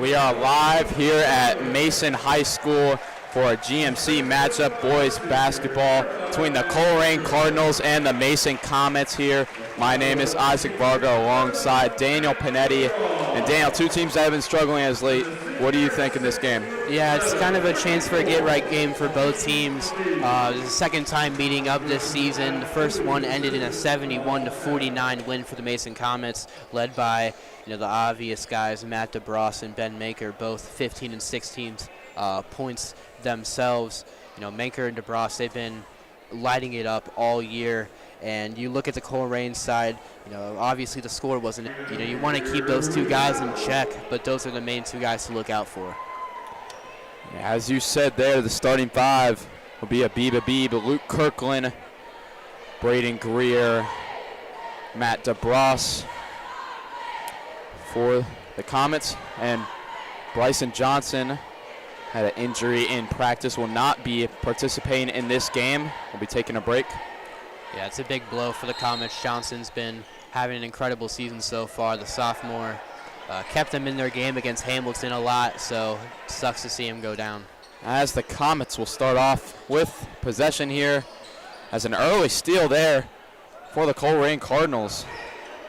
We are live here at Mason High School for a GMC matchup, boys basketball, between the Colerain Cardinals and the Mason Comets here. My name is Isaac Varga alongside Daniel Panetti. And Daniel, two teams that have been struggling as late. What do you think in this game? Yeah, it's kind of a chance for a get-right game for both teams. It's the second time meeting up this season. The first one ended in a 71-49 win for the Mason Comets, led by the obvious guys, Matt DeBross and Ben Maker, both 15 and 16 points themselves. Maker and DeBross, they've been lighting it up all year. And you look at the Colerain side, obviously the score wasn't, you want to keep those two guys in check, but those are the main two guys to look out for. As you said there, the starting five will be Abib, Luke Kirkland, Braden Greer, Matt DeBross for the Comets, and Bryson Johnson had an injury in practice, will not be participating in this game. We'll be taking a break. Yeah, it's a big blow for the Comets. Johnson's been having an incredible season so far. The sophomore kept them in their game against Hamilton a lot, so it sucks to see him go down. As the Comets will start off with possession here, as an early steal there for the Colerain Cardinals.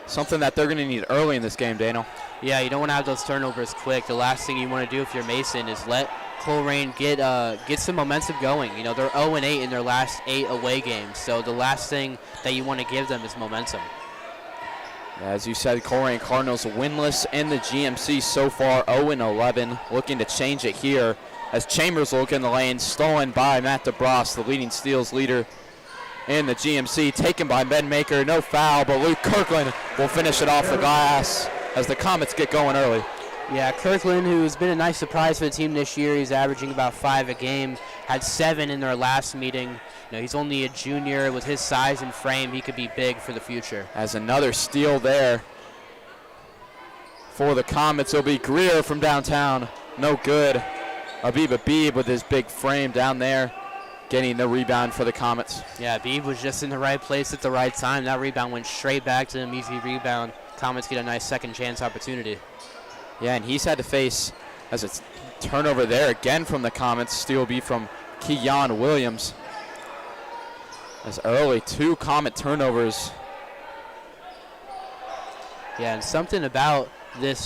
Something that they're going to need early in this game, Daniel. Yeah, you don't want to have those turnovers quick. The last thing you want to do if you're Mason is let Colerain get some momentum going. They're 0-8 in their last 8 away games, so the last thing that you want to give them is momentum. As you said, Colerain Cardinals winless in the GMC so far, 0-11, looking to change it here as Chambers will look in the lane, stolen by Matt DeBross, the leading steals leader in the GMC, taken by Ben Maker, no foul, but Luke Kirkland will finish it off the glass as the Comets get going early. Yeah, Kirkland, who's been a nice surprise for the team this year, he's averaging about 5 a game, had 7 in their last meeting. He's only a junior. With his size and frame, he could be big for the future. As another steal there for the Comets, it'll be Greer from downtown, no good. Abib with his big frame down there, getting the rebound for the Comets. Yeah, Abib was just in the right place at the right time. That rebound went straight back to him, easy rebound. Comets get a nice second chance opportunity. Yeah, and he's had to face, as it's turnover there again from the Comets, steal will be from Keon Williams. As early, 2 Comet turnovers. Yeah, and something about this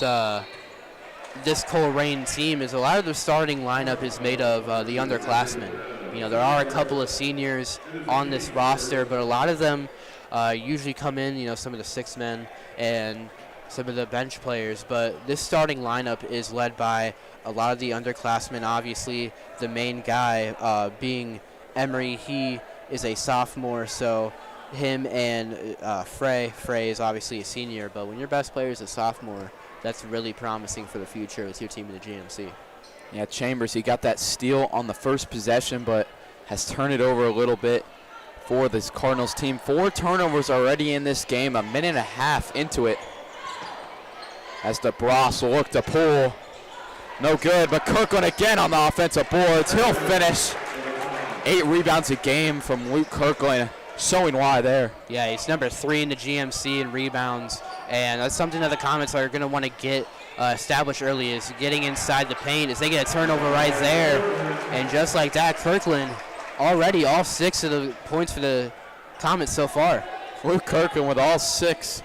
this Colerain team is a lot of their starting lineup is made of the underclassmen. There are a couple of seniors on this roster, but a lot of them usually come in, some of the 6 men and some of the bench players. But this starting lineup is led by a lot of the underclassmen. Obviously, the main guy being Emery. He is a sophomore, so him and Frey is obviously a senior. But when your best player is a sophomore, that's really promising for the future with your team in the GMC. Yeah, Chambers, he got that steal on the first possession, but has turned it over a little bit for this Cardinals team. 4 turnovers already in this game, a minute and a half into it. As DeBross will look to pull. No good, but Kirkland again on the offensive boards. He'll finish. 8 rebounds a game from Luke Kirkland, showing why there. Yeah, he's number 3 in the GMC in rebounds, and that's something that the Comets are going to want to get established early, is getting inside the paint as they get a turnover right there. And just like that, Kirkland already all 6 of the points for the Comets so far. Luke Kirkland with all 6.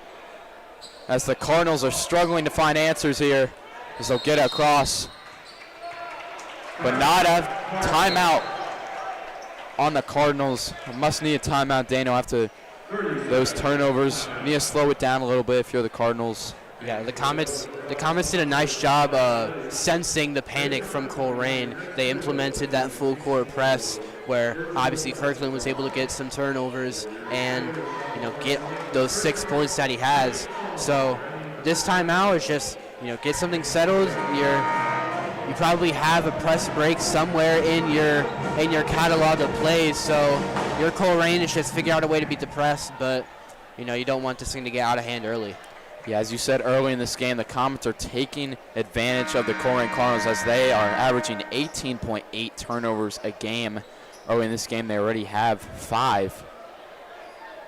As the Cardinals are struggling to find answers here, as they'll get across, but not a timeout on the Cardinals. Must need a timeout, Daniel, after those turnovers. Need to slow it down a little bit if you're the Cardinals. Yeah, the Comets did a nice job sensing the panic from Colerain. They implemented that full court press where obviously Kirkland was able to get some turnovers and get those 6 points that he has. So this timeout is just get something settled. You probably have a press break somewhere in your catalog of plays. So your Colerain is just figure out a way to beat the press, but you don't want this thing to get out of hand early. Yeah, as you said early in this game, the Comets are taking advantage of the Colerain Cardinals as they are averaging 18.8 turnovers a game. Early in this game, they already have 5.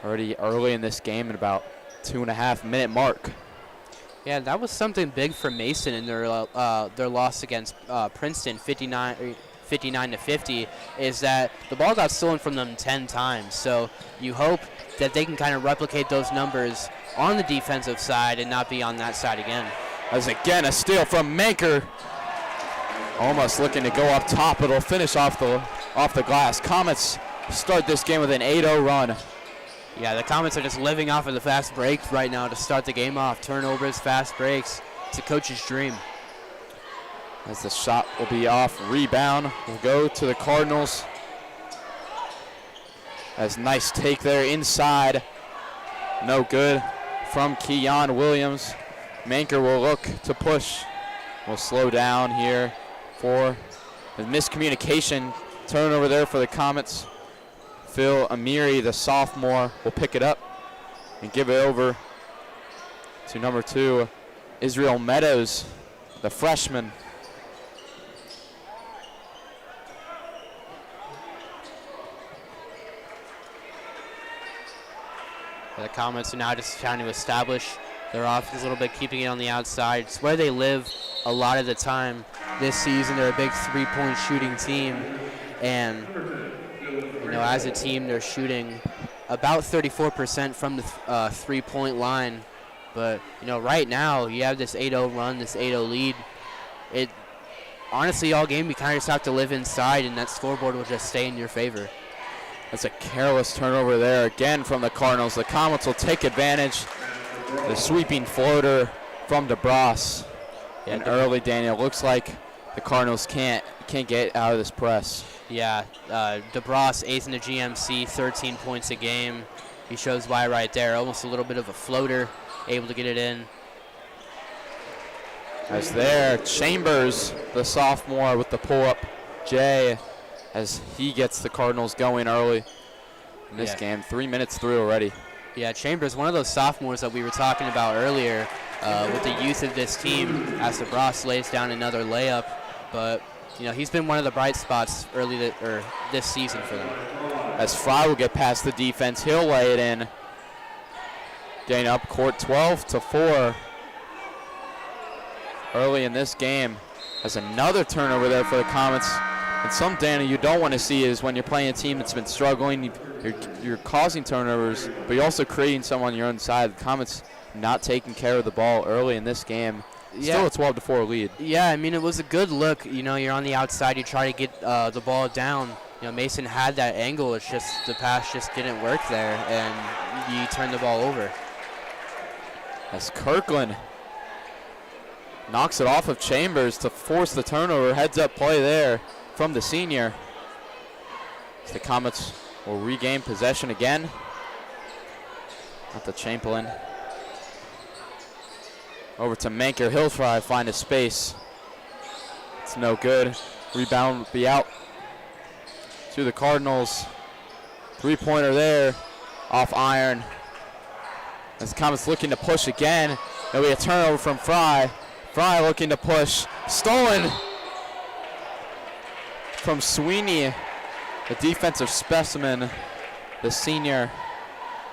Already early in this game at about 2.5 minute mark. Yeah, that was something big for Mason in their loss against Princeton, 59 to 50, is that the ball got stolen from them 10 times. So you hope that they can kind of replicate those numbers on the defensive side and not be on that side again. As again, a steal from Manker. Almost looking to go up top. It'll finish off the glass. Comets start this game with an 8-0 run. Yeah, the Comets are just living off of the fast breaks right now to start the game off. Turnovers, fast breaks. It's a coach's dream. As the shot will be off, rebound will go to the Cardinals. As nice take there inside. No good from Keon Williams. Manker will look to push. Will slow down here for the miscommunication. Turnover there for the Comets. Phil Amiri, the sophomore, will pick it up and give it over to number 2, Israel Meadows, the freshman. The Comets are now just trying to establish their offense a little bit, keeping it on the outside. It's where they live a lot of the time this season. They're a big three-point shooting team, and as a team, they're shooting about 34% from the three-point line. But, right now, you have this 8-0 run, this 8-0 lead. Honestly, all game, you kind of just have to live inside, and that scoreboard will just stay in your favor. That's a careless turnover there again from the Cardinals. The Comets will take advantage. The sweeping floater from DeBras. And early, Daniel, looks like the Cardinals can't get out of this press. Yeah, DeBras, 8th in the GMC, 13 points a game. He shows why right there. Almost a little bit of a floater, able to get it in. As there, Chambers, the sophomore, with the pull-up. Jay, as he gets the Cardinals going early in this game. 3 minutes through already. Yeah, Chambers, one of those sophomores that we were talking about earlier with the youth of this team, as DeBras lays down another layup. But he's been one of the bright spots this season for them. As Fry will get past the defense, he'll lay it in. Getting up court 12-4 early in this game. As another turnover there for the Comets. And some, Danny, you don't want to see is when you're playing a team that's been struggling, you're causing turnovers, but you're also creating some on your own side. The Comets not taking care of the ball early in this game. Yeah. Still a 12-4 lead. Yeah, I mean, it was a good look. You're on the outside. You try to get the ball down. Mason had that angle. It's just the pass just didn't work there, and you turn the ball over. As Kirkland knocks it off of Chambers to force the turnover. Heads-up play there from the senior. As the Comets will regain possession again. At the Chamberlain. Over to Manker. He'll try to find a space. It's no good. Rebound will be out to the Cardinals. Three-pointer there off iron. As the Comets looking to push again. There'll be a turnover from Fry. Fry looking to push. Stolen from Sweeney, the defensive specimen. The senior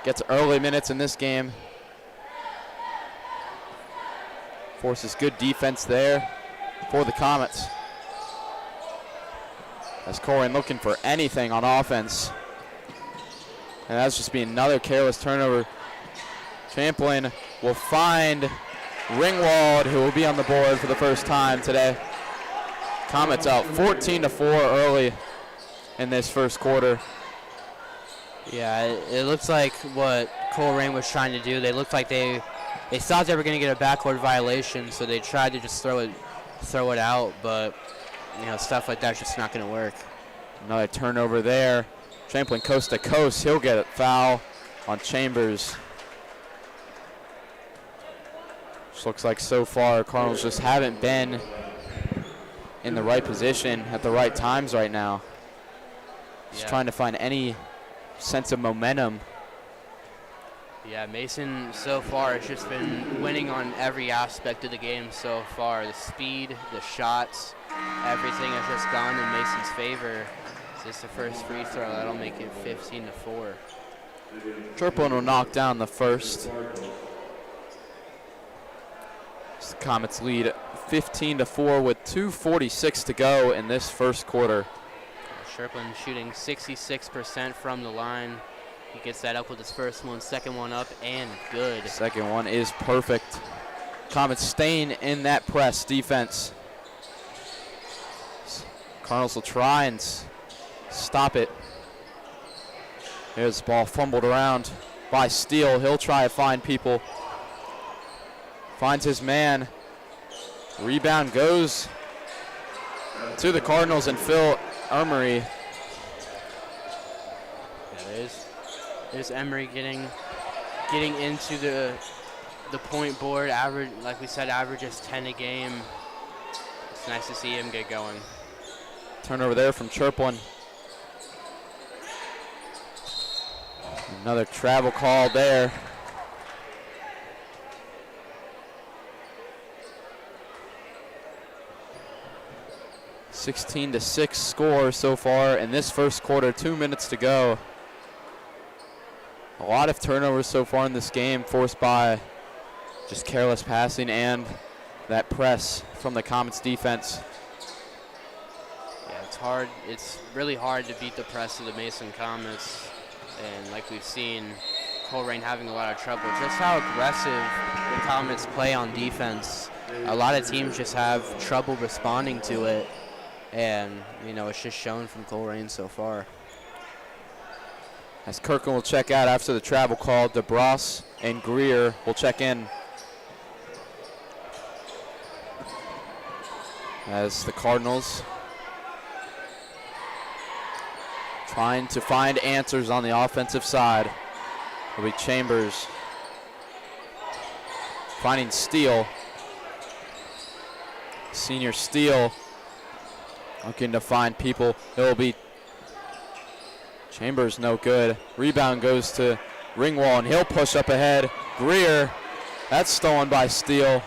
gets early minutes in this game. Forces good defense there for the Comets. As Colerain looking for anything on offense. And that's just be another careless turnover. Champlain will find Ringwald, who will be on the board for the first time today. Comets out 14-4 early in this first quarter. Yeah, it looks like what Colerain was trying to do. They looked like they thought they were going to get a backcourt violation, so they tried to just throw it out, but stuff like that's just not going to work. Another turnover there. Champlain coast to coast. He'll get a foul on Chambers. Which looks like so far Cardinals just haven't been in the right position at the right times right now. Just trying to find any sense of momentum. Yeah, Mason so far has just been winning on every aspect of the game so far. The speed, the shots, everything has just gone in Mason's favor. Is this the first free throw? That'll make it 15-4. Turpin will knock down the first. Comets lead 15-4 with 2:46 to go in this first quarter. Sherplin shooting 66% from the line. He gets that up with his first one, second one up, and good. Second one is perfect. Comets staying in that press defense. Cardinals will try and stop it. Here's the ball fumbled around by Steele. He'll try to find people. Finds his man. Rebound goes to the Cardinals and Phil Emery. Yeah, there's Emery getting into the point board. Average, like we said, averages 10 a game. It's nice to see him get going. Turnover there from Chirplin. Another travel call there. (16-6) score so far in this first quarter. 2 minutes to go. A lot of turnovers so far in this game, forced by just careless passing and that press from the Comets defense. Yeah, it's hard. It's really hard to beat the press of the Mason Comets. And like we've seen, Colerain having a lot of trouble. Just how aggressive the Comets play on defense. A lot of teams just have trouble responding to it. And, you know, it's just shown from Colerain so far. As Kirkland will check out after the travel call, DeBras and Greer will check in. As the Cardinals trying to find answers on the offensive side. It'll be Chambers finding Steele. Senior Steele looking to find people. It'll be Chambers, no good. Rebound goes to Ringwald, and he'll push up ahead. Greer, that's stolen by Steele.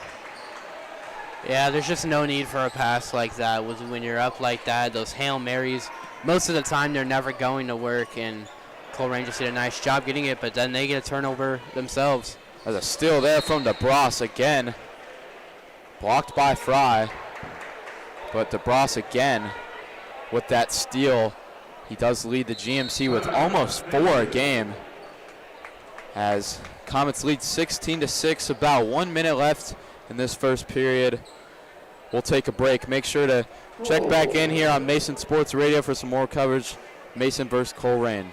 Yeah, there's just no need for a pass like that. When you're up like that, those Hail Marys, most of the time they're never going to work, and Colerain just did a nice job getting it, but then they get a turnover themselves. There's a steal there from DeBras again. Blocked by Fry. But DeBras again with that steal. He does lead the GMC with almost 4 a game. As Comets lead 16-6, about 1 minute left in this first period. We'll take a break. Make sure to check back in here on Mason Sports Radio for some more coverage. Mason versus Colerain.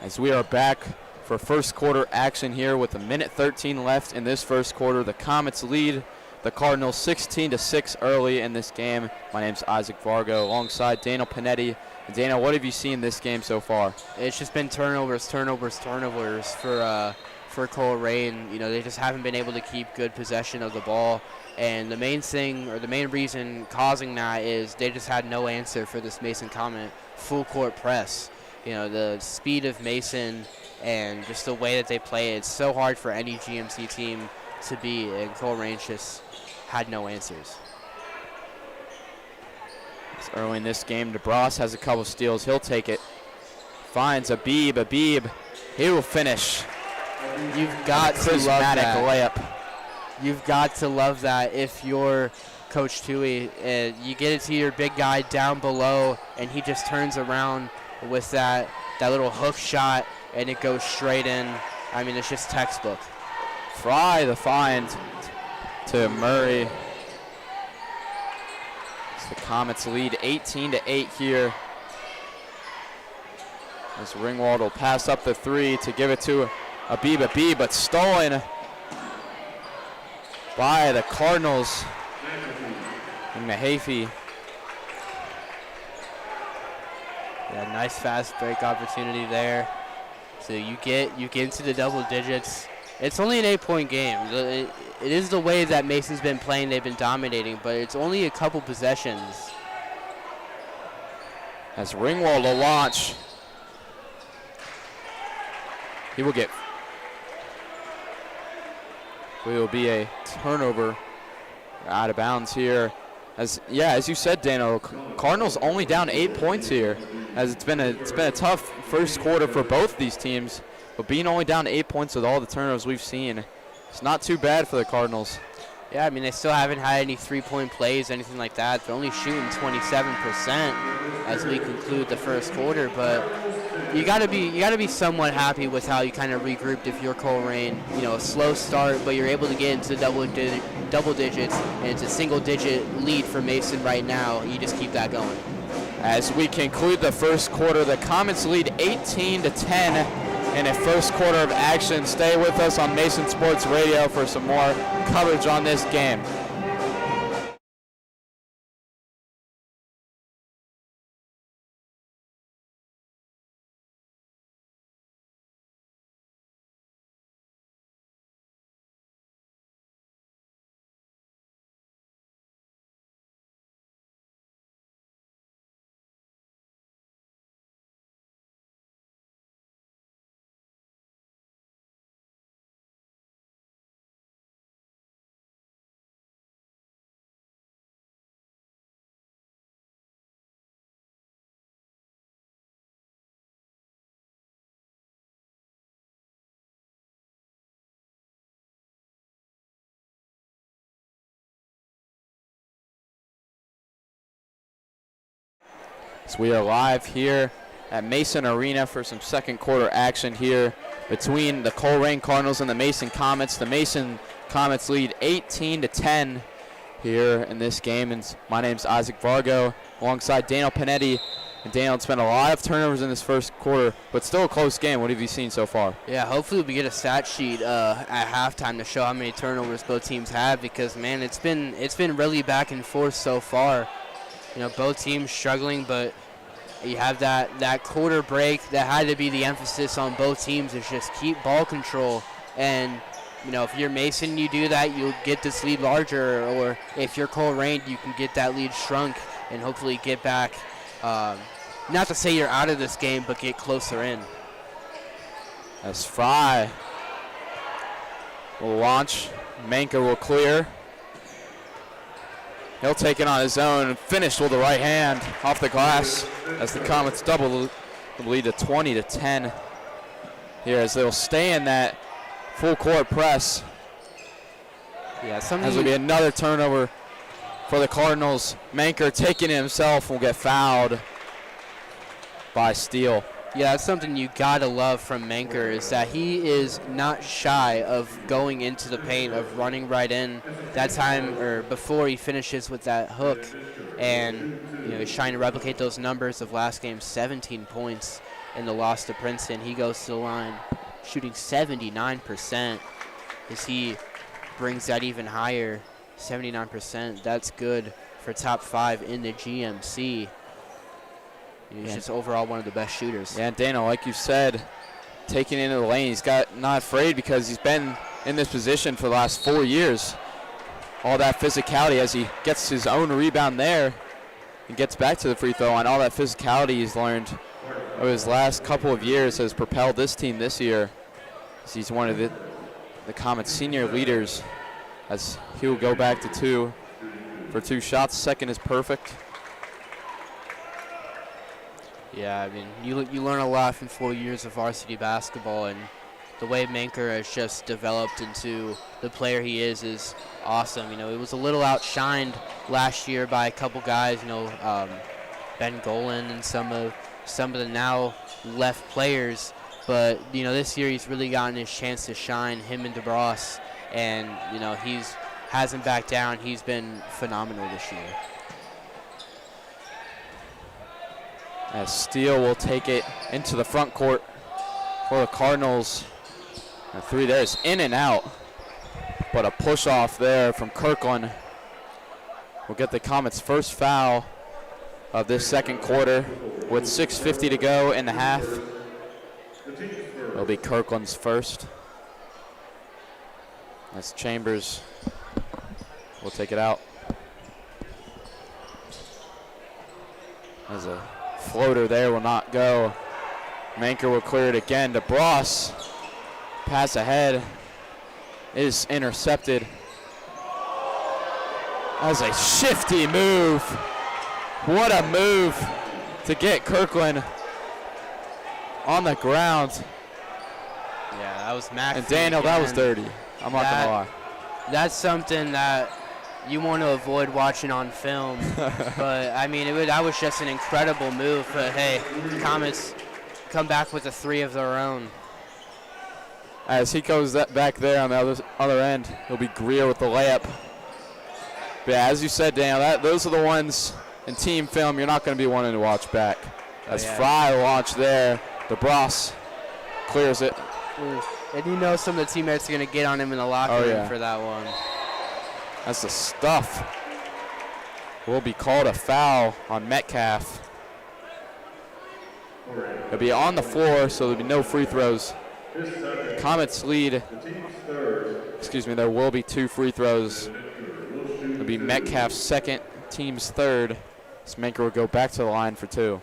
As we are back for first quarter action here with 1:13 left in this first quarter. The Comets lead the Cardinals 16-6 early in this game. My name's Isaac Vargo alongside Daniel Panetti. And Daniel, what have you seen this game so far? It's just been turnovers for Colerain. You know, they just haven't been able to keep good possession of the ball. And the main thing, or the main reason causing that, is they just had no answer for this Mason Comet full court press. You know, the speed of Mason and just the way that they play, it's so hard for any GMC team to beat, and Colerain just had no answers. It's early in this game. DeBras has a couple steals. He'll take it. Finds Abib. He will finish. You've got to love that. Layup. You've got to love that if you're Coach Tui. You get it to your big guy down below, and he just turns around with that little hook shot, and it goes straight in. I mean, it's just textbook. Fry the find to Murray. As the Comets lead 18-8 here. As Ringwald will pass up the three to give it to Abib, but stolen by the Cardinals. And Mahaffey. Yeah, nice fast break opportunity there. So you get into the double digits. It's only an 8-point game. It is the way that Mason's been playing. They've been dominating, but it's only a couple possessions. As Ringwald will launch. He will be a turnover out of bounds here. As you said, Dano, Cardinals only down 8 points here. As it's been a tough first quarter for both these teams, but being only down 8 points with all the turnovers we've seen, it's not too bad for the Cardinals. Yeah, I mean, they still haven't had any three-point plays, anything like that. They're only shooting 27% as we conclude the first quarter, but you gotta be somewhat happy with how you kind of regrouped if you're Colerain. You know, a slow start, but you're able to get into double digits, and it's a single-digit lead for Mason right now. You just keep that going. As we conclude the first quarter, the Comets lead 18-10 in a first quarter of action. Stay with us on Mason Sports Radio for some more coverage on this game. So we are live here at Mason Arena for some second quarter action here between the Colerain Cardinals and the Mason Comets. The Mason Comets lead 18-10 here in this game. And my name's Isaac Vargo alongside Daniel Panetti. And Daniel had spent a lot of turnovers in this first quarter, but still a close game. What have you seen so far? Yeah, hopefully we get a stat sheet at halftime to show how many turnovers both teams have, because man, it's been really back and forth so far. You know, both teams struggling, but you have that quarter break that had to be the emphasis on both teams, is just keep ball control. And, you know, if you're Mason, you do that, you'll get this lead larger. Or if you're Colerain, you can get that lead shrunk and hopefully get back. Not to say you're out of this game, but get closer in. As Fry will launch, Manker will clear. He'll take it on his own and finish with the right hand off the glass as the Comets double the lead to 20-10 here, as they'll stay in that full court press. Yeah, as will be another turnover for the Cardinals. Manker taking it himself will get fouled by Steele. Yeah, that's something you gotta love from Manker, is that he is not shy of going into the paint, of running right in that time or before he finishes with that hook. And, you know, he's trying to replicate those numbers of last game, 17 points in the loss to Princeton. He goes to the line shooting 79% as he brings that even higher, 79%. That's good for top 5 in the GMC. He's just overall one of the best shooters. Yeah, and Dana, like you said, taking it into the lane, he's not afraid, because he's been in this position for the last 4 years. All that physicality as he gets his own rebound there and gets back to the free throw line. All that physicality he's learned over his last couple of years has propelled this team this year, as he's one of the Comets' senior leaders, as he will go back to 2 for 2 shots. Second is perfect. Yeah, I mean, you learn a lot from 4 years of varsity basketball, and the way Manker has just developed into the player he is awesome. You know, he was a little outshined last year by a couple guys, you know, Ben Golan and some of the now left players. But, you know, this year he's really gotten his chance to shine, him and DeBras. And, you know, hasn't backed down. He's been phenomenal this year. As Steele will take it into the front court for the Cardinals. The three there is in and out, but a push off there from Kirkland will get the Comets' first foul of this second quarter with 6:50 to go in the half. It'll be Kirkland's first. As Chambers will take it out. As a floater there will not go. Manker will clear it again to Bross. Pass ahead is intercepted. As a shifty move. What a move to get Kirkland on the ground. Yeah, that was McAfee. And Daniel, that was dirty. I'm not going to lie. That's something that you want to avoid watching on film. But, I mean, that was just an incredible move. But, hey, Comets come back with a three of their own. As he goes back there on the other end, it'll be Greer with the layup. But yeah, as you said, Daniel, those are the ones in team film you're not going to be wanting to watch back. As Fry launched there, DeBross clears it. Ooh. And you know some of the teammates are going to get on him in the locker room for that one. That's the stuff. Will be called a foul on Metcalf. It'll be on the floor, so there'll be no free throws. Comets lead. Excuse me, there will be 2 free throws. It'll be Metcalf's second, team's third. Manker will go back to the line for 2.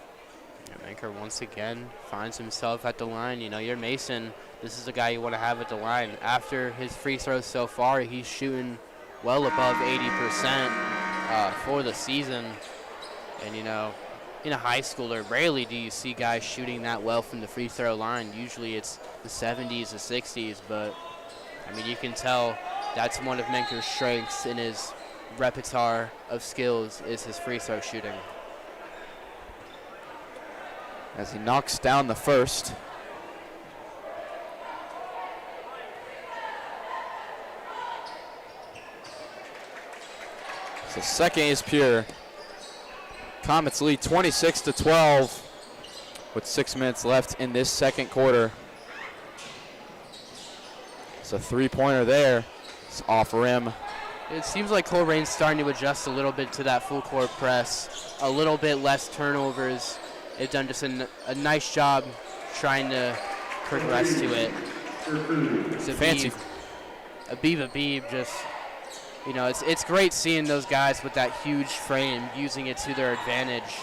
Yeah, Manker once again finds himself at the line. You know, you're Mason. This is the guy you want to have at the line. After his free throws so far, he's shooting well above 80% for the season. And, you know, in a high schooler, rarely do you see guys shooting that well from the free throw line. Usually it's the 70s, the 60s, but, I mean, you can tell that's one of Menker's strengths in his repertoire of skills is his free throw shooting. As he knocks down the first. So second is pure. Comets lead 26-12 with 6 minutes left in this second quarter. It's a three-pointer there. It's off rim. It seems like Colerain's starting to adjust a little bit to that full court press. A little bit less turnovers. They've done just a nice job trying to progress to it. It's fancy. Abib just, you know, it's great seeing those guys with that huge frame using it to their advantage.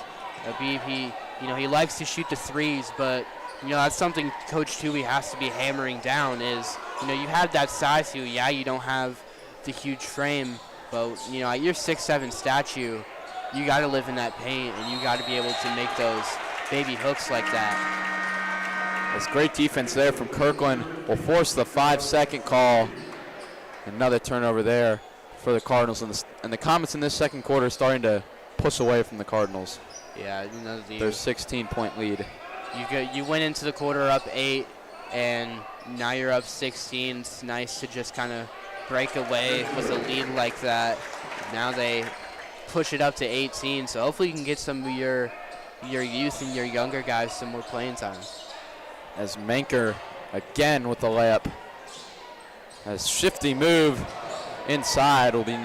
Abib, he likes to shoot the threes, but, you know, that's something Coach Tui has to be hammering down is, you know, you have that size to you. Yeah, you don't have the huge frame, but, you know, at your 6'7" statue, you got to live in that paint, and you got to be able to make those baby hooks like that. That's great defense there from Kirkland. Will force the 5-second call. Another turnover there for the Cardinals, and the Comets in this second quarter starting to push away from the Cardinals. Yeah, you know, their 16-point lead. You went into the quarter up 8, and now you're up 16. It's nice to just kind of break away with a lead like that. Now they push it up to 18, so hopefully you can get some of your youth and your younger guys some more playing time. As Manker again with the layup. A shifty move inside will be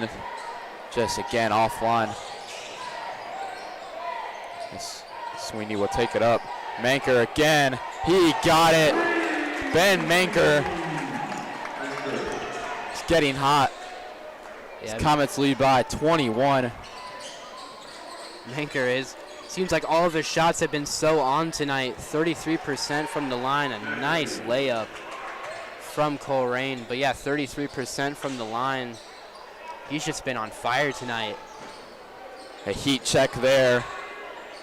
just again offline. Sweeney will take it up. Manker again. He got it. Ben Manker is getting hot. Yeah, Comets lead by 21. Manker seems like all of his shots have been so on tonight. 33% from the line. A nice layup from Colerain. But yeah, 33% from the line. He's just been on fire tonight. A heat check there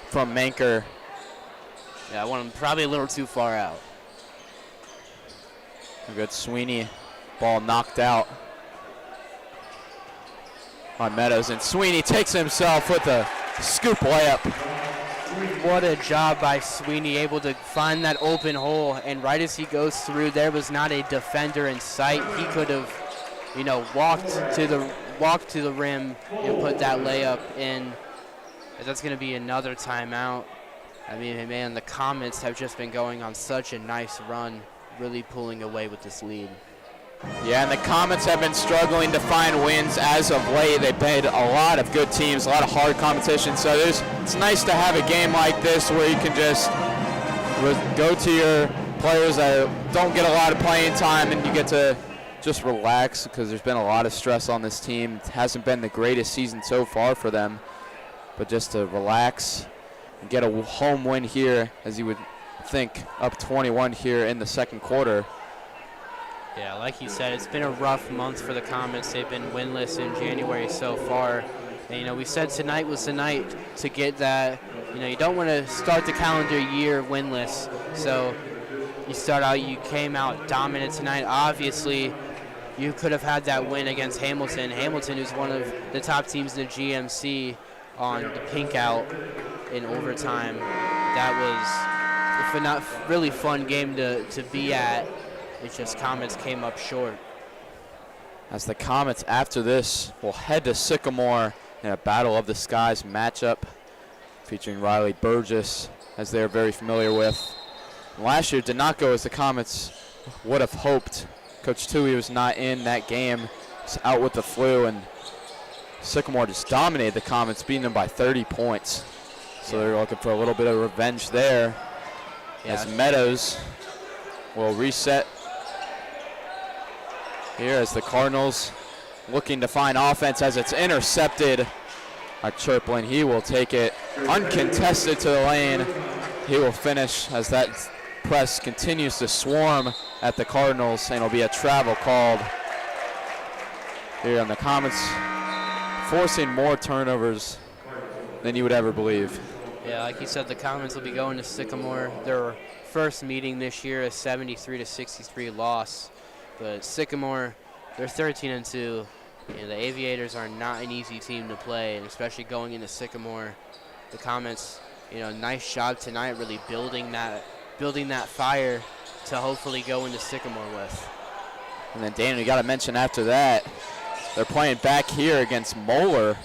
from Manker. Yeah, I want him probably a little too far out. A good Sweeney. Ball knocked out on Meadows, and Sweeney takes himself with a scoop layup. What a job by Sweeney, able to find that open hole, and right as he goes through, there was not a defender in sight. He could have, you know, walked to the walk to the rim and put that layup in. That's going to be another timeout. I mean, man, the Comets have just been going on such a nice run, really pulling away with this lead. Yeah, and the Comets have been struggling to find wins as of late. They played a lot of good teams, a lot of hard competition. So it's nice to have a game like this where you can just go to your players that don't get a lot of playing time and you get to just relax, because there's been a lot of stress on this team. It hasn't been the greatest season so far for them, but just to relax and get a home win here, as you would think, up 21 here in the second quarter. Yeah, like you said, it's been a rough month for the Comets. They've been winless in January so far. And, we said tonight was the night to get that. You don't want to start the calendar year winless. So you came out dominant tonight. Obviously, you could have had that win against Hamilton. Hamilton is one of the top teams in the GMC on the pink out in overtime. That was a really fun game to be at. It's just Comets came up short. As the Comets, after this, will head to Sycamore in a Battle of the Skies matchup featuring Riley Burgess, as they're very familiar with. Last year did not go as the Comets would have hoped. Coach Tui was not in that game. He's out with the flu, and Sycamore just dominated the Comets, beating them by 30 points. So they're looking for a little bit of revenge there. Yeah. As Meadows will reset here, as the Cardinals looking to find offense, as it's intercepted by Chirplin. He will take it uncontested to the lane. He will finish, as that press continues to swarm at the Cardinals, and it'll be a travel called here on the Comets, forcing more turnovers than you would ever believe. Yeah, like you said, the Comets will be going to Sycamore. Their first meeting this year, a 73-63 loss. But Sycamore, they're 13-2. The Aviators are not an easy team to play, and especially going into Sycamore. The Comets, nice job tonight, really building that fire to hopefully go into Sycamore with. And then, Dan, we got to mention after that, they're playing back here against Moeller,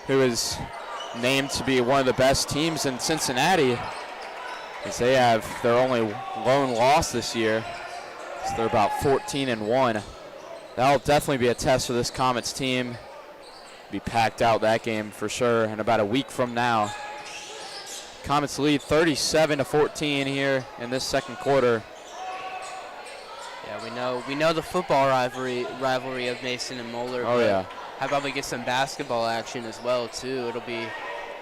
who is named to be one of the best teams in Cincinnati, as they have their only lone loss this year. So they're about 14-1. That'll definitely be a test for this Comets team. Be packed out that game for sure in about a week from now. Comets lead 37-14 here in this second quarter. Yeah, we know the football rivalry of Mason and Moeller. Oh yeah. How about we get some basketball action as well too?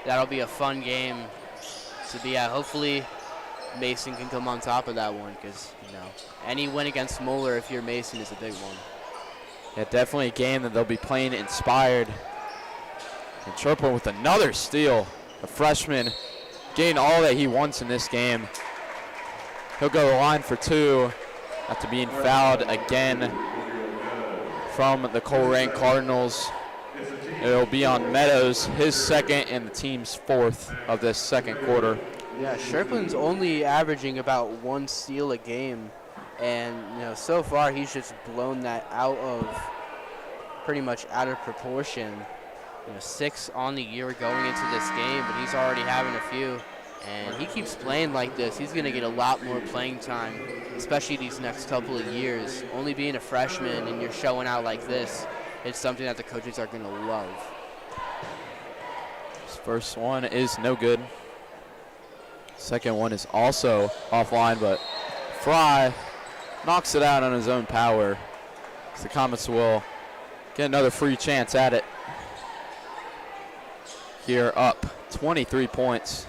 That'll be a fun game to be at. Hopefully Mason can come on top of that one, because any win against Moeller, if you're Mason, is a big one. Yeah, definitely a game that they'll be playing inspired. And Chirpin with another steal. The freshman getting all that he wants in this game. He'll go to the line for two after being fouled again from the Colerain Cardinals. It'll be on Meadows, his second and the team's fourth of this second quarter. Yeah, Sherplin's only averaging about one steal a game. And, so far he's just blown that pretty much out of proportion. 6 on the year going into this game, but he's already having a few. And he keeps playing like this. He's going to get a lot more playing time, especially these next couple of years. Only being a freshman and you're showing out like this, it's something that the coaches are going to love. This first one is no good. Second one is also offline, but Fry knocks it out on his own power. The Comets will get another free chance at it. Here up 23 points.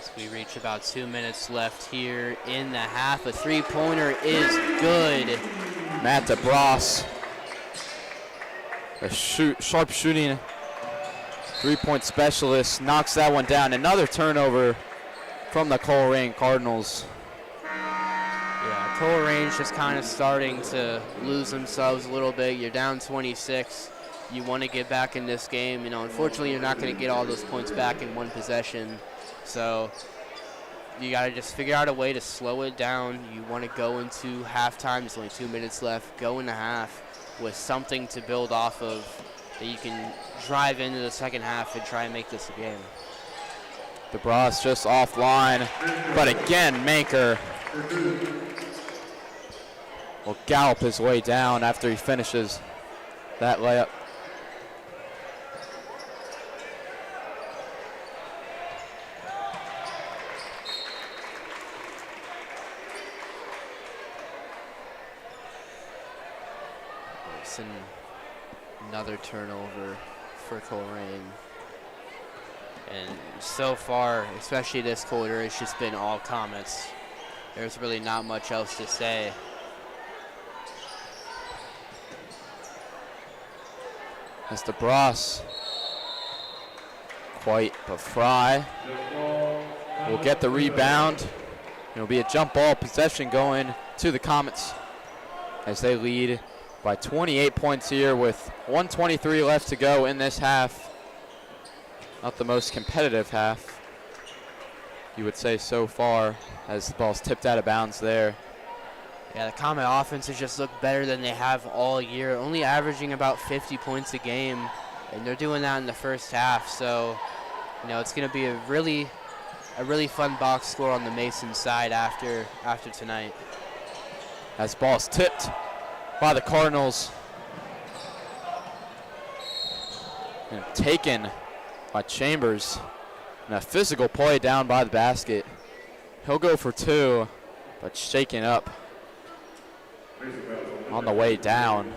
As we reach about 2 minutes left here in the half, a three-pointer is good. Matt DeBras, a sharp shooting three-point specialist, knocks that one down. Another turnover from the Colerain Cardinals. Yeah, Colerain's just kind of starting to lose themselves a little bit. You're down 26. You want to get back in this game. Unfortunately, you're not going to get all those points back in one possession. So you got to just figure out a way to slow it down. You want to go into halftime. There's only 2 minutes left. Go into half with something to build off of that you can drive into the second half and try and make this a game. DeBras just offline, but again, Manker will gallop his way down after he finishes that layup. And another turnover for Colerain. And so far, especially this quarter, it's just been all comments. There's really not much else to say. As DeBras, quite, but Fry will get the rebound. It'll be a jump ball possession going to the Comets as they lead by 28 points here with 1:23 left to go in this half. Not the most competitive half, you would say so far, as the ball's tipped out of bounds there. Yeah, the Comet offense has just looked better than they have all year, only averaging about 50 points a game, and they're doing that in the first half. So, you know, it's going to be a really fun box score on the Mason side after tonight. As ball's tipped by the Cardinals and taken by Chambers, and a physical play down by the basket. He'll go for two, but shaken up on the way down.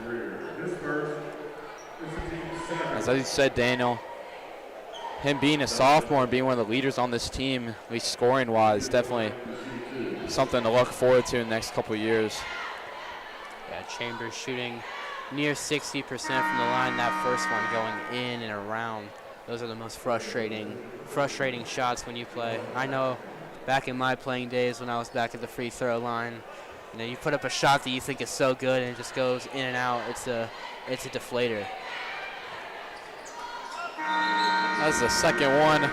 As you said, Daniel, him being a sophomore and being one of the leaders on this team, at least scoring-wise, definitely something to look forward to in the next couple of years. Yeah, Chambers shooting near 60% from the line. That first one going in and around. Those are the most frustrating shots when you play. I know back in my playing days when I was back at the free throw line, you know, you put up a shot that you think is so good and it just goes in and out. It's a deflator. As the second one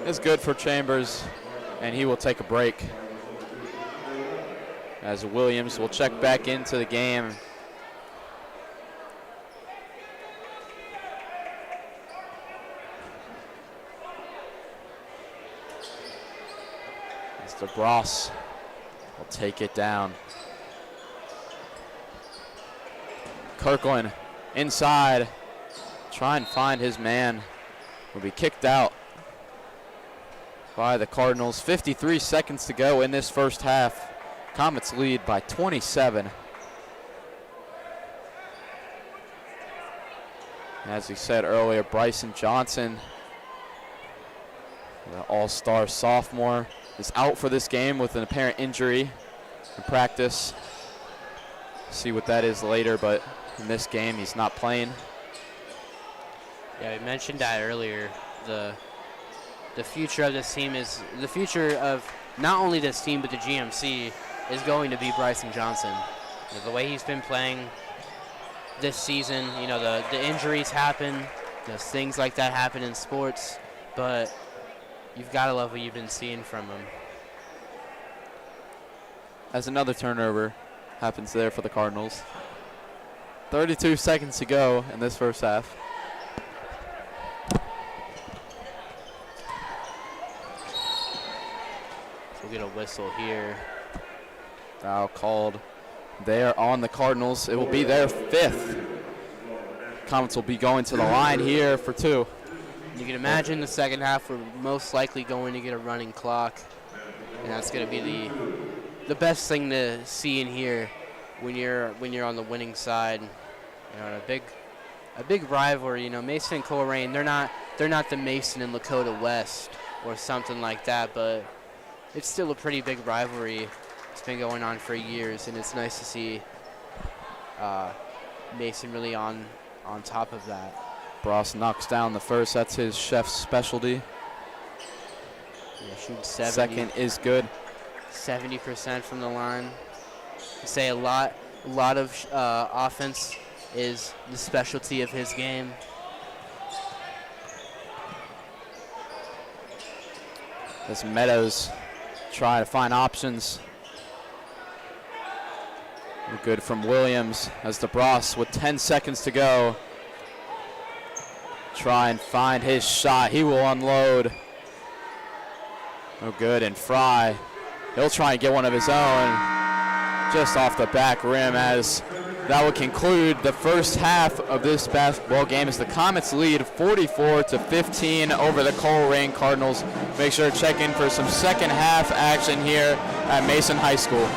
is good for Chambers, and he will take a break. As Williams will check back into the game. As DeBras will take it down. Kirkland inside, try and find his man. Will be kicked out by the Cardinals. 53 seconds to go in this first half. Comets lead by 27. As we said earlier, Bryson Johnson, the all-star sophomore, is out for this game with an apparent injury in practice. See what that is later, but in this game he's not playing. Yeah, I mentioned that earlier. The future of this team is the future of not only this team but the GMC is going to be Bryson Johnson. You know, the way he's been playing this season, you know, the injuries happen, things like that happen in sports, but you've got to love what you've been seeing from him. As another turnover happens there for the Cardinals. 32 seconds to go in this first half. We'll get a whistle here. Foul called there on the Cardinals. It will be their fifth. Comets will be going to the line here for two. You can imagine the second half we're most likely going to get a running clock, and that's going to be the best thing to see in here when you're on the winning side. You know, a big rivalry. You know, Mason and Colerain, they're not the Mason and Lakota West or something like that, but it's still a pretty big rivalry. It's been going on for years, and it's nice to see Mason really on top of that. Bross knocks down the first. That's his chef's specialty. Yeah, shooting 70. Second is good. 70% from the line. You say a lot of offense is the specialty of his game. As Meadows try to find options. Good from Williams as DeBras with 10 seconds to go. Try and find his shot. He will unload. Oh, good. And Fry, he'll try and get one of his own just off the back rim, as that would conclude the first half of this basketball game as the Comets lead 44-15 over the Colerain Cardinals. Make sure to check in for some second half action here at Mason High School.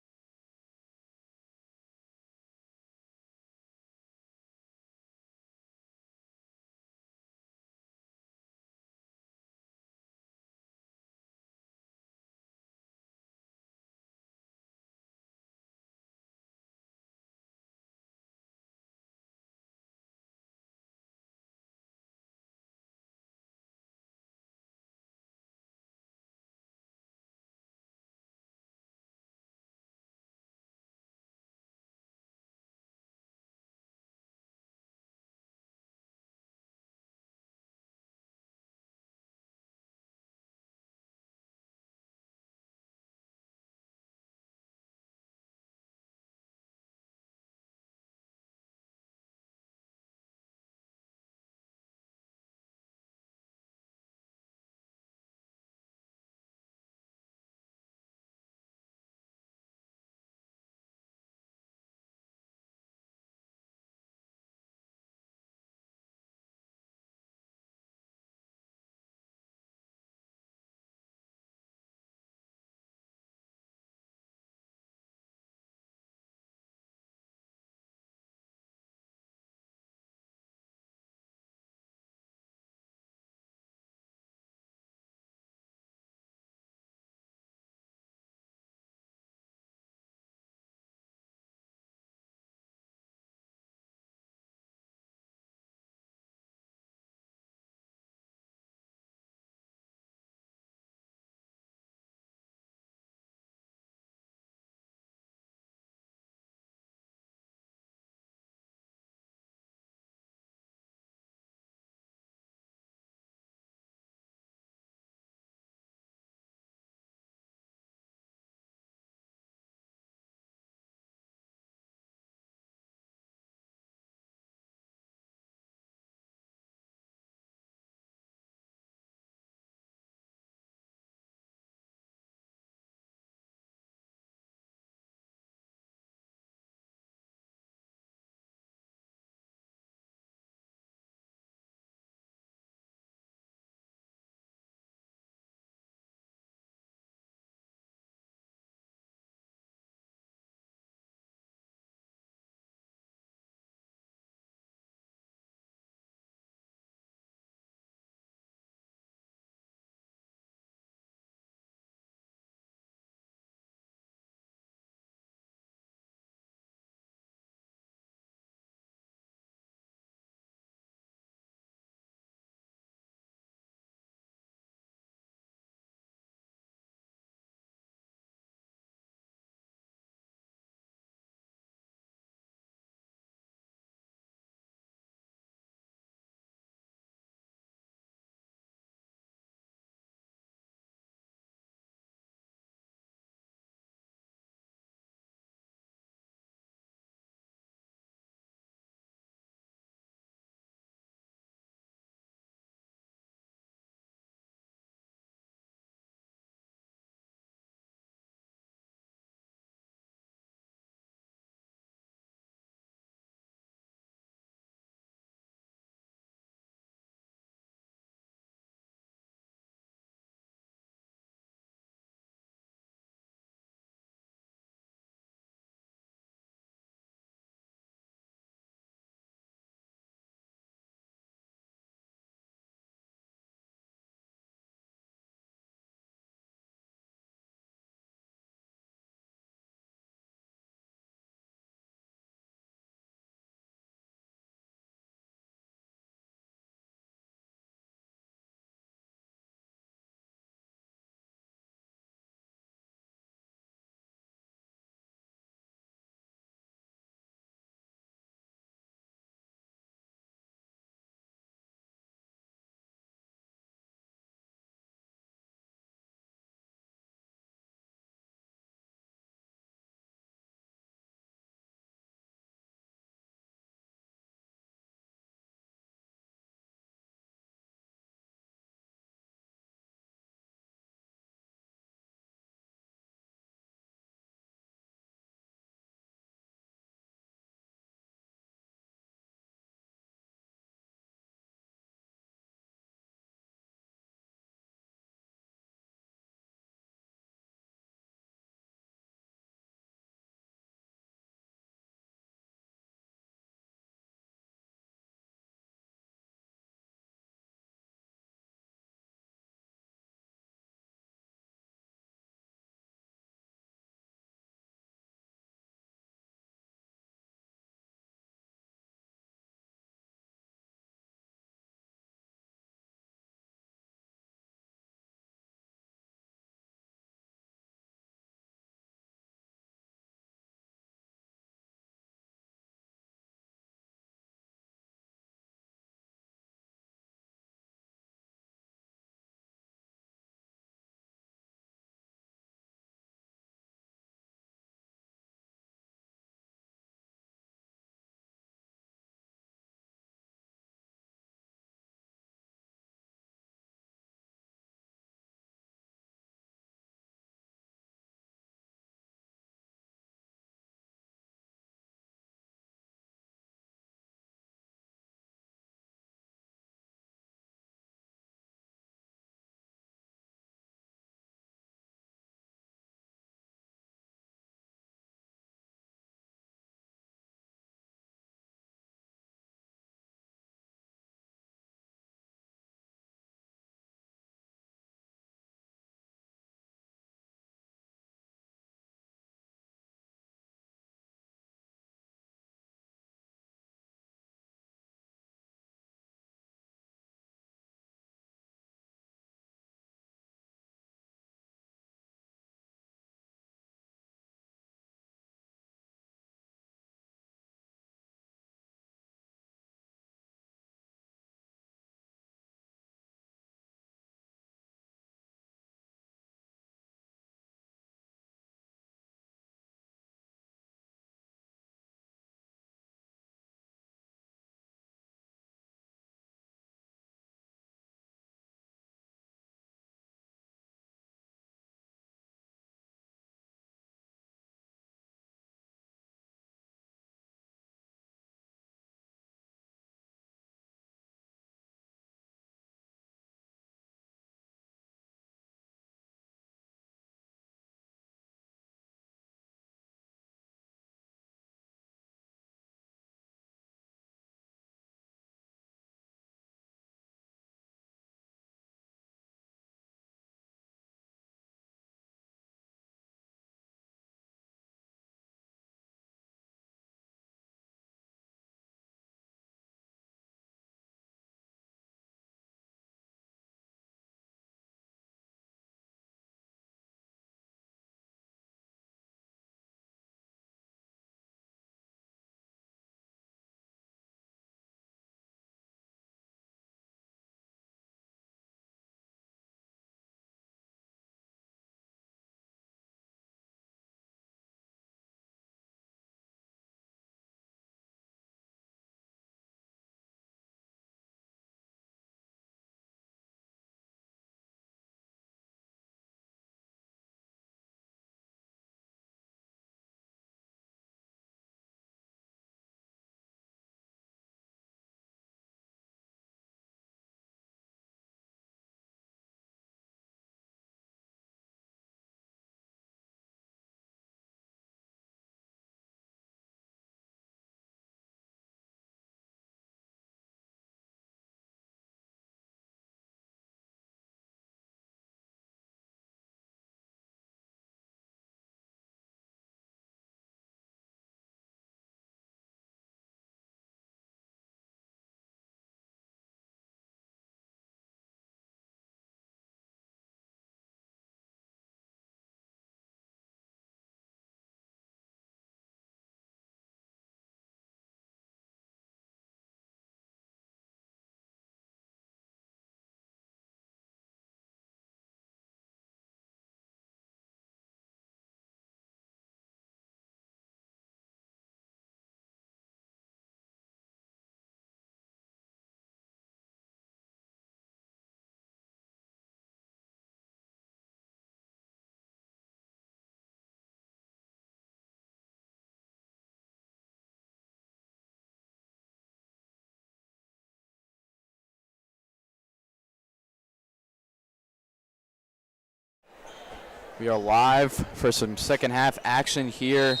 We are live for some second half action here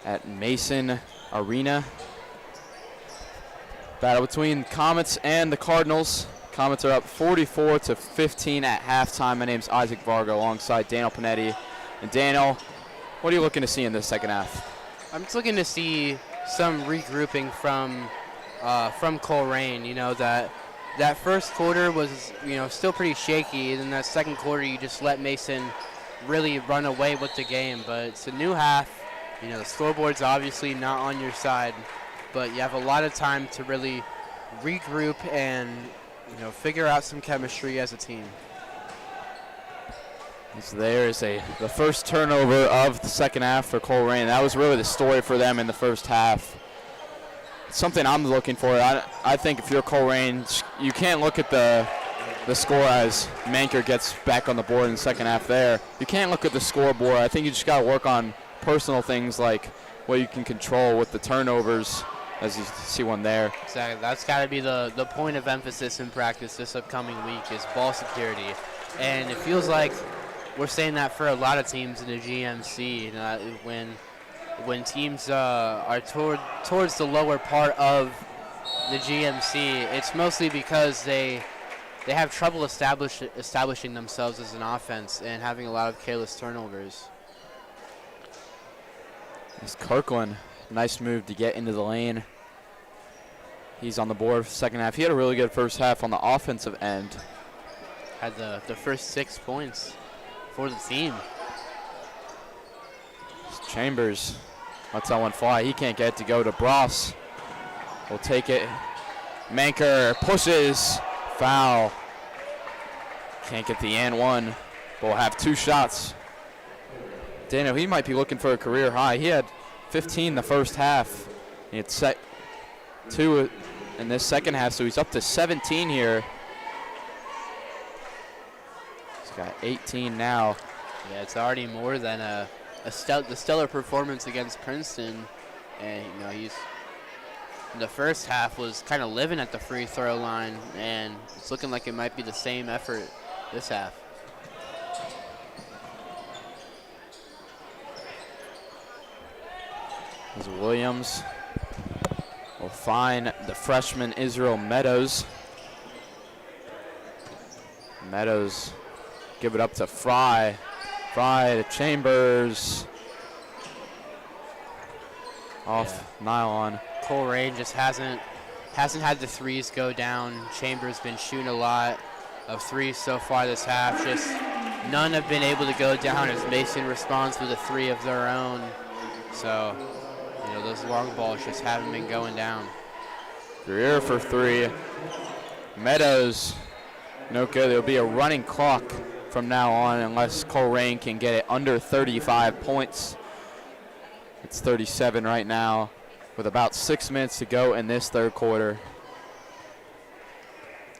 at Mason Arena. Battle between Comets and the Cardinals. Comets are up 44-15 at halftime. My name's Isaac Vargo alongside Daniel Panetti. And Daniel, what are you looking to see in this second half? I'm just looking to see some regrouping from Colerain. You know, that first quarter was, you know, still pretty shaky. And then that second quarter, you just let Mason really run away with the game. But it's a new half. You know, the scoreboard's obviously not on your side, but you have a lot of time to really regroup and, you know, figure out some chemistry as a team. So there is the first turnover of the second half for Colerain. That was really the story for them in the first half. Something I'm looking for. I think if you're Colerain, you can't look at the score as Manker gets back on the board in the second half there. You can't look at the scoreboard. I think you just got to work on personal things like what you can control with the turnovers, as you see one there. Exactly. That's got to be the point of emphasis in practice this upcoming week is ball security. And it feels like we're saying that for a lot of teams in the GMC. You know, when teams are towards the lower part of the GMC, it's mostly because they have trouble establishing themselves as an offense and having a lot of careless turnovers. It's Kirkland. Nice move to get into the lane. He's on the board for the second half. He had a really good first half on the offensive end. Had the first 6 points for the team. Chambers lets that one fly. He can't get it to go to Bross. Will take it. Manker pushes. Foul. Can't get the and one. But we'll have 2 shots. Daniel, he might be looking for a career high. He had 15 the first half. He had set 2 in this second half, so he's up to 17 here. He's got 18 now. Yeah, it's already more than the stellar performance against Princeton. And, you know, he's in the first half was kind of living at the free throw line, and it's looking like it might be the same effort this half. As Williams will find the freshman Israel Meadows. Meadows give it up to Fry. Fry to Chambers. Off nylon. Colerain just hasn't had the threes go down. Chambers been shooting a lot of threes so far this half. Just none have been able to go down as Mason responds with a 3 of their own. So, you know, those long balls just haven't been going down. Greer for 3. Meadows, no good. There'll be a running clock from now on unless Colerain can get it under 35 points. It's 37 right now with about 6 minutes to go in this third quarter.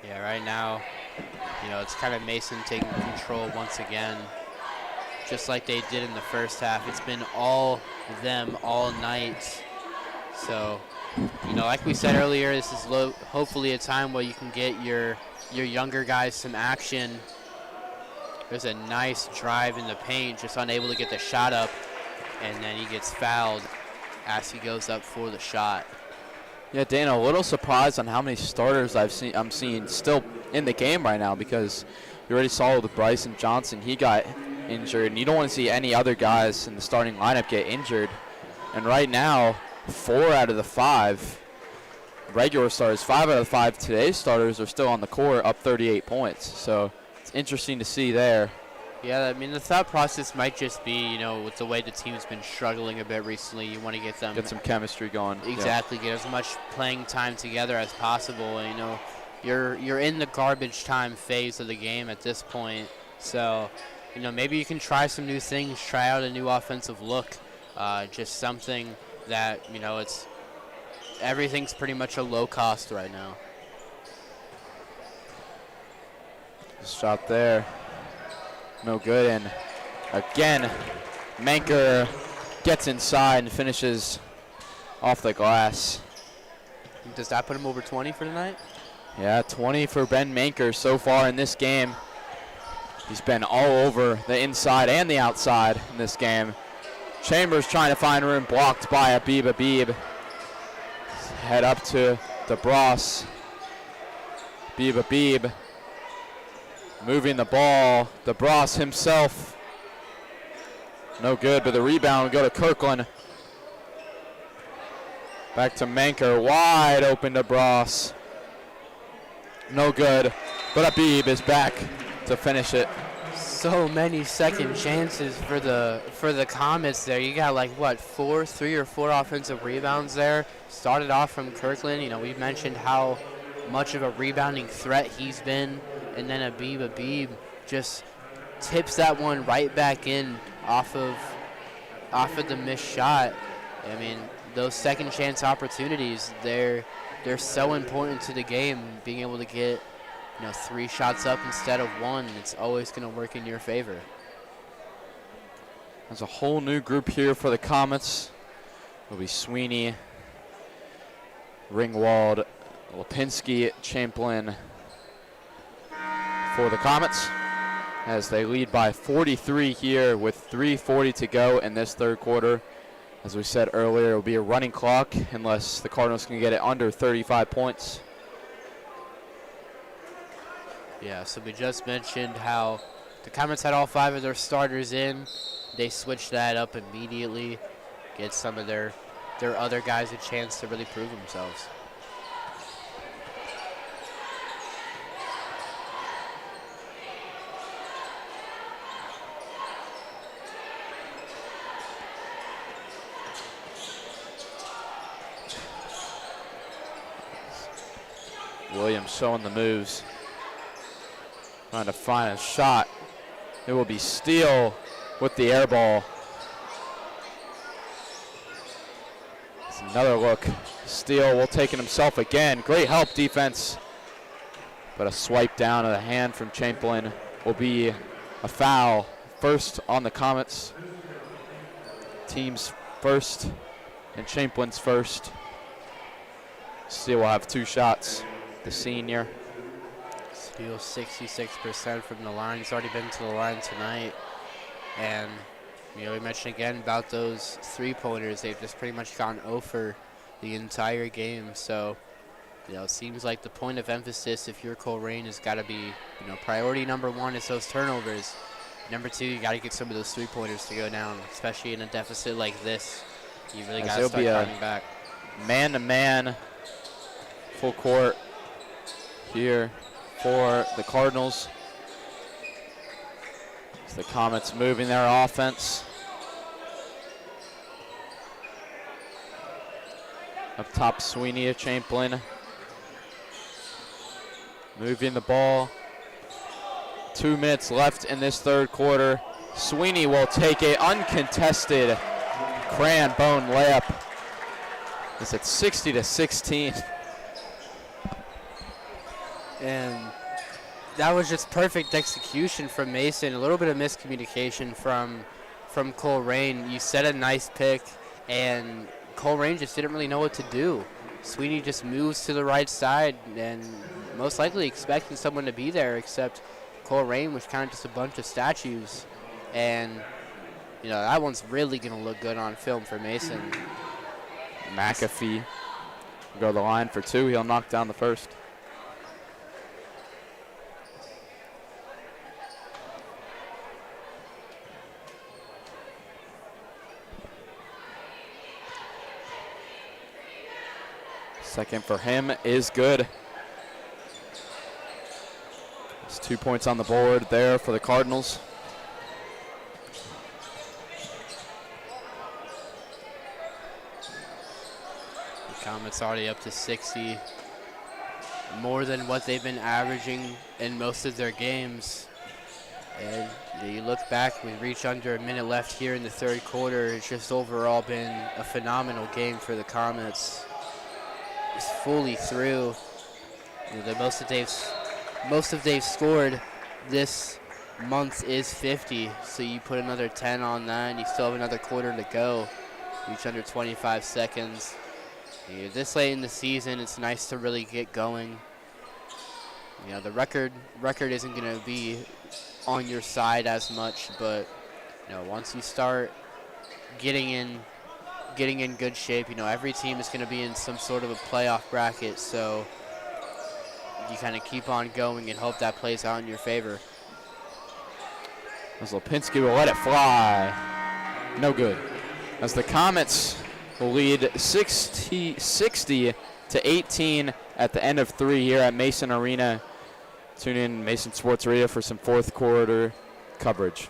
Yeah, right now, you know, it's kind of Mason taking control once again. Just like they did in the first half. It's been all them all night. So, you know, like we said earlier, this is hopefully a time where you can get your younger guys some action. There's a nice drive in the paint, just unable to get the shot up, and then he gets fouled as he goes up for the shot. Yeah, Dana, a little surprised on how many starters I'm seeing still in the game right now, because you already saw with Bryson Johnson, he got injured, and you don't want to see any other guys in the starting lineup get injured. And right now, 4 out of the 5 regular starters, 5 out of the 5 today's starters are still on the court, up 38 points. So it's interesting to see there. Yeah, I mean, the thought process might just be, you know, with the way the team's been struggling a bit recently, you want to get them. Get some chemistry going. Exactly, yeah. Get as much playing time together as possible. And, you know, you're in the garbage time phase of the game at this point. So, you know, maybe you can try some new things, try out a new offensive look, just something that, you know, everything's pretty much a low cost right now. Shot there. No good, and again, Manker gets inside and finishes off the glass. Does that put him over 20 for tonight? Yeah, 20 for Ben Manker so far in this game. He's been all over the inside and the outside in this game. Chambers trying to find room, blocked by Abib. Head up to DeBras. Abib moving the ball. DeBras himself. No good, but the rebound will go to Kirkland. Back to Manker, wide open to Bross. No good, but Abib is back to finish it. So many second chances for the Comets there. You got like what, 3 or 4 offensive rebounds there. Started off from Kirkland. You know, we mentioned how much of a rebounding threat he's been, and then Abib just tips that one right back in off of the missed shot. I mean, those second chance opportunities, they're so important to the game. Being able to get, 3 shots up instead of 1, it's always going to work in your favor. There's a whole new group here for the Comets. It'll be Sweeney, Ringwald, Lipinski, Champlin for the Comets, as they lead by 43 here with 3:40 to go in this third quarter. As we said earlier, it will be a running clock unless the Cardinals can get it under 35 points. Yeah, so we just mentioned how the Comets had all 5 of their starters in. They switched that up immediately, get some of their other guys a chance to really prove themselves. Williams showing the moves, trying to find a shot. It will be Steele with the air ball. It's another look. Steele will take it himself again. Great help defense, but a swipe down of the hand from Champlin will be a foul. First on the Comets. Team's first and Champlin's first. Steele will have 2 shots. The senior. Steele 66% from the line. He's already been to the line tonight. And, we mentioned again about those 3-pointers. They've just pretty much gone over the entire game. So, it seems like the point of emphasis if you're Colerain has got to be, priority number 1 is those turnovers. Number 2, you got to get some of those 3-pointers to go down, especially in a deficit like this. You really got to start coming back. Man-to-man, full court here for the Cardinals. It's the Comets moving their offense. Up top, Sweeney of Champlin. Moving the ball. 2 minutes left in this third quarter. Sweeney will take it uncontested. Cran bone layup. It's at 60-16. And that was just perfect execution from Mason. A little bit of miscommunication from Colerain. You set a nice pick, and Colerain just didn't really know what to do. Sweeney just moves to the right side, and most likely expecting someone to be there, except Colerain was kind of just a bunch of statues. And, that one's really going to look good on film for Mason. McAfee will go to the line for 2. He'll knock down the first. Second for him is good. It's 2 points on the board there for the Cardinals. The Comets already up to 60, more than what they've been averaging in most of their games. And you look back, we reach under a minute left here in the third quarter. It's just overall been a phenomenal game for the Comets. Just fully through. The most that they've scored this month is 50. So you put another 10 on that, and you still have another quarter to go. Reach under 25 seconds. This late in the season, it's nice to really get going. The record isn't going to be on your side as much, but once you start getting in good shape, every team is going to be in some sort of a playoff bracket, so you kind of keep on going and hope that plays out in your favor. As Lipinski will let it fly. No good. As the Comets will lead 60 to 18 at the end of 3 here at Mason Arena. Tune in Mason Sports Radio for some fourth quarter coverage.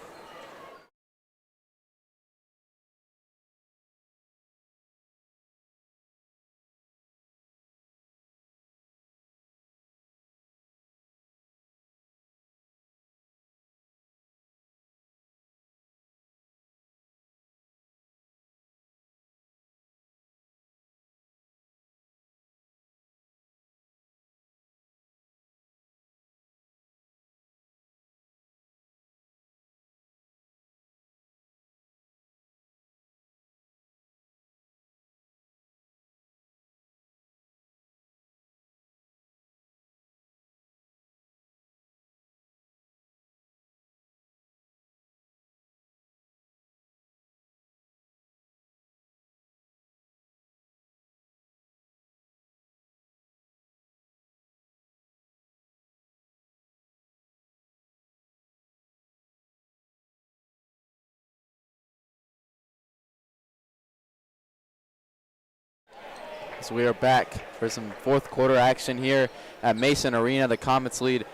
So we are back for some fourth quarter action here at Mason Arena. The Comets lead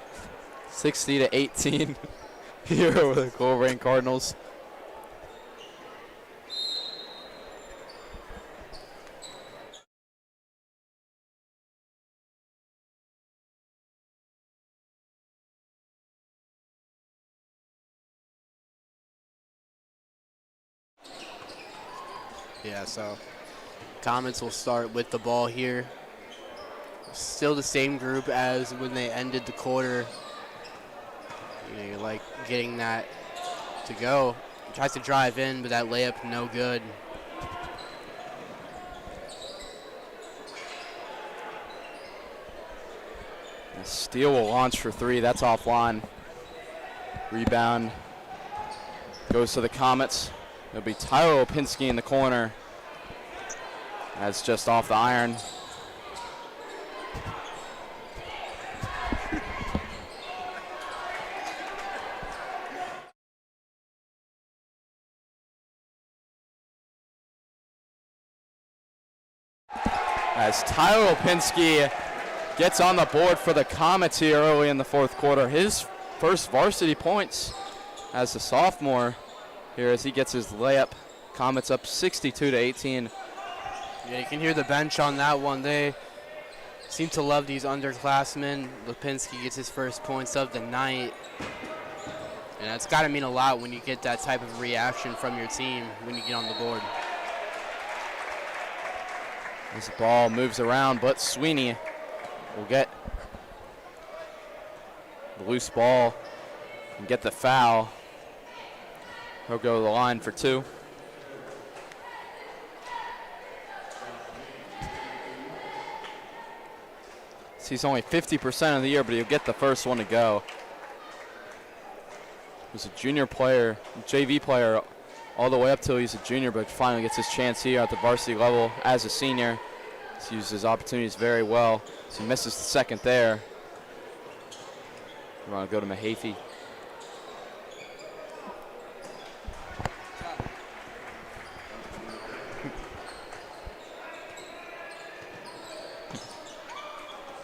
60 to 18 here over the Colerain Cardinals. Yeah, so Comets will start with the ball here. Still the same group as when they ended the quarter. You're like getting that to go. Tries to drive in, but that layup no good. And Steele will launch for three. That's offline. Rebound goes to the Comets. It'll be Tyler Lipinski in the corner. That's just off the iron. As Tyler Lipinski gets on the board for the Comets here early in the fourth quarter. His first varsity points as a sophomore here as he gets his layup. Comets up 62 to 18. Yeah, you can hear the bench on that one. They seem to love these underclassmen. Lipinski gets his first points of the night. And that's got to mean a lot when you get that type of reaction from your team when you get on the board. This ball moves around, but Sweeney will get the loose ball and get the foul. He'll go to the line for two. He's only 50% of the year, but he'll get the first one to go. He's a junior player, JV player, all the way up till he's a junior, but finally gets his chance here at the varsity level as a senior. He's used his opportunities very well. So he misses the second there. We want to go to Mahaffey.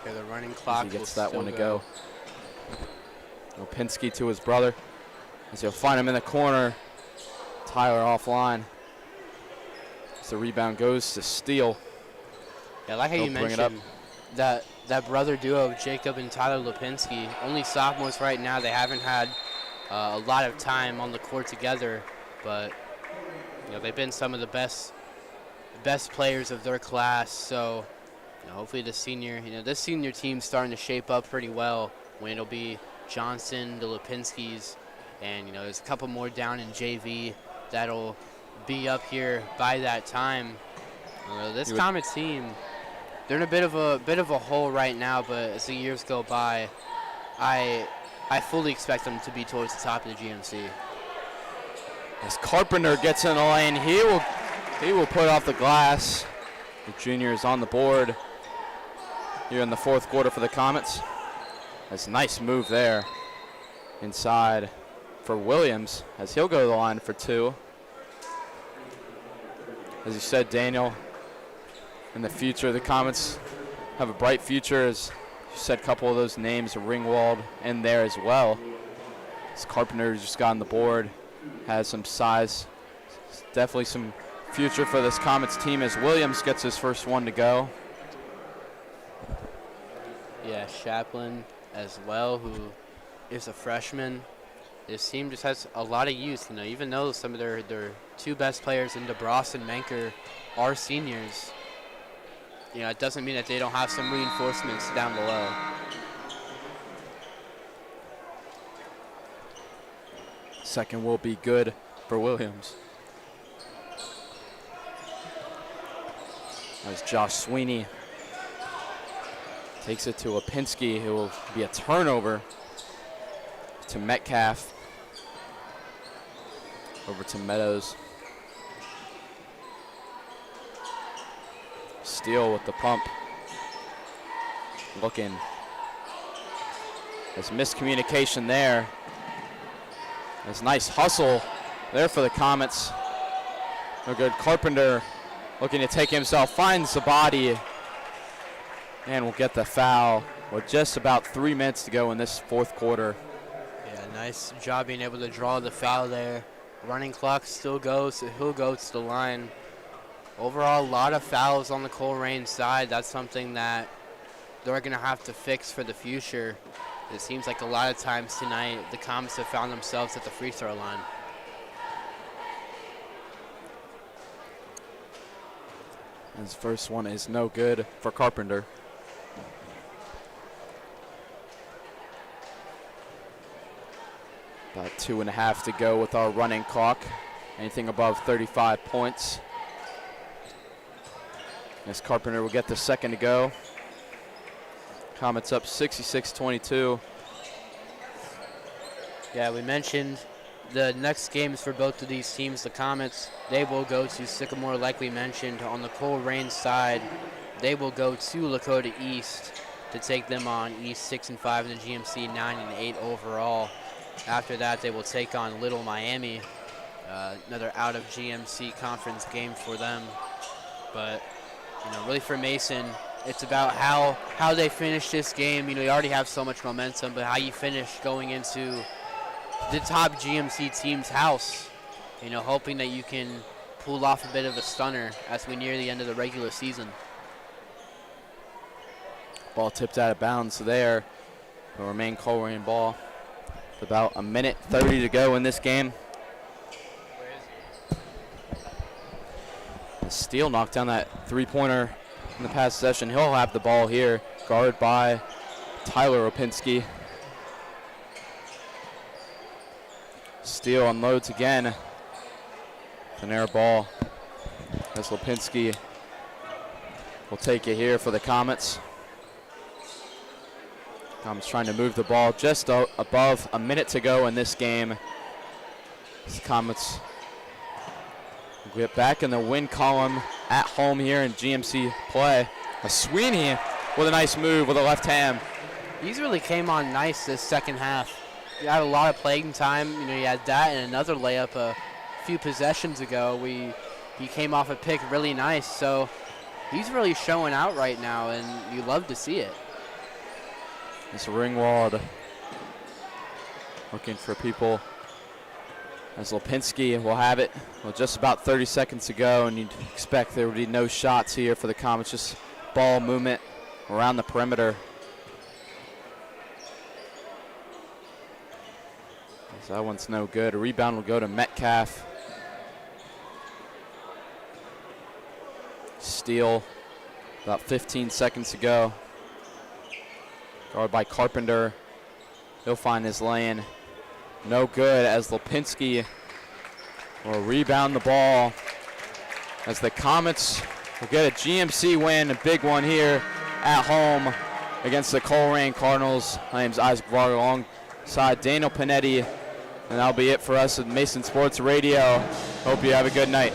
Okay, the running clock. He gets that one to go. Lipinski to his brother. As he'll find him in the corner. Tyler offline. As the rebound goes to Steele. Yeah, like how you mentioned, that brother duo of Jacob and Tyler Lipinski, only sophomores right now. They haven't had a lot of time on the court together, but they've been some of the best players of their class. So hopefully this senior team's starting to shape up pretty well when it'll be Johnson, the Lipinskis, and there's a couple more down in JV that'll be up here by that time. This Comets team, they're in a bit of a hole right now, but as the years go by, I I fully expect them to be towards the top of the GMC. As Carpenter gets in the lane, he will put off the glass. The junior is on the board here in the fourth quarter for the Comets. That's a nice move there inside for Williams as he'll go to the line for 2. As you said, Daniel, in the future, the Comets have a bright future. As you said, a couple of those names, Ringwald in there as well. As Carpenter just got on the board, has some size. Definitely some future for this Comets team as Williams gets his first one to go. Yeah, Chaplin as well, who is a freshman. This team just has a lot of youth, you know, even though some of their 2 best players in DeBross and Menker are seniors. You know, it doesn't mean that they don't have some reinforcements down below. Second will be good for Williams. As Josh Sweeney takes it to Lipinski, who will be a turnover to Metcalf. Over to Meadows. Steele with the pump. Looking. There's miscommunication there. There's nice hustle there for the Comets. No good. Carpenter looking to take himself, finds the body, and will get the foul with just about 3 minutes to go in this fourth quarter. Yeah, nice job being able to draw the foul there. Running clock still goes, so he'll go to the line. Overall, a lot of fouls on the Colerain side. That's something that they're going to have to fix for the future. It seems like a lot of times tonight the Comets have found themselves at the free throw line. His first one is no good for Carpenter. About 2.5 to go with our running clock. Anything above 35 points. As Carpenter will get the second to go. Comets up 66-22. Yeah, we mentioned the next games for both of these teams, the Comets, they will go to Sycamore, like we mentioned. On the Colerain side, they will go to Lakota East to take them on. East 6-5 in the GMC, 9-8 overall. After that, they will take on Little Miami, another out of GMC conference game for them. But, you know, really for Mason, it's about how they finish this game. You know, you already have so much momentum, but how you finish going into the top GMC team's house. You know, hoping that you can pull off a bit of a stunner as we near the end of the regular season. Ball tipped out of bounds there. Will remain Colerain ball. About 1:30 to go in this game. Steele knocked down that 3-pointer in the past session. He'll have the ball here, guarded by Tyler Lipinski. Steele unloads again. An air ball as Lipinski will take it here for the Comets. Comets trying to move the ball just above 1 minute to go in this game. The Comets get back in the win column at home here in GMC play. Sweeney with a nice move with a left hand. He's really came on nice this second half. He had a lot of playing time. You know, he had that and another layup a few possessions ago. He came off a pick really nice. So he's really showing out right now, and you love to see it. This Ringwald looking for people as Lipinski will have it. Well, just about 30 seconds to go, and you'd expect there would be no shots here for the Comets, just ball movement around the perimeter. So that one's no good. A rebound will go to Metcalf. Steele, about 15 seconds to go. Guarded by Carpenter. He'll find his lane. No good as Lipinski will rebound the ball as the Comets will get a GMC win, a big one here at home against the Colerain Cardinals. My name's Isaac Varga side, Daniel Panetti. And that'll be it for us at Mason Sports Radio. Hope you have a good night.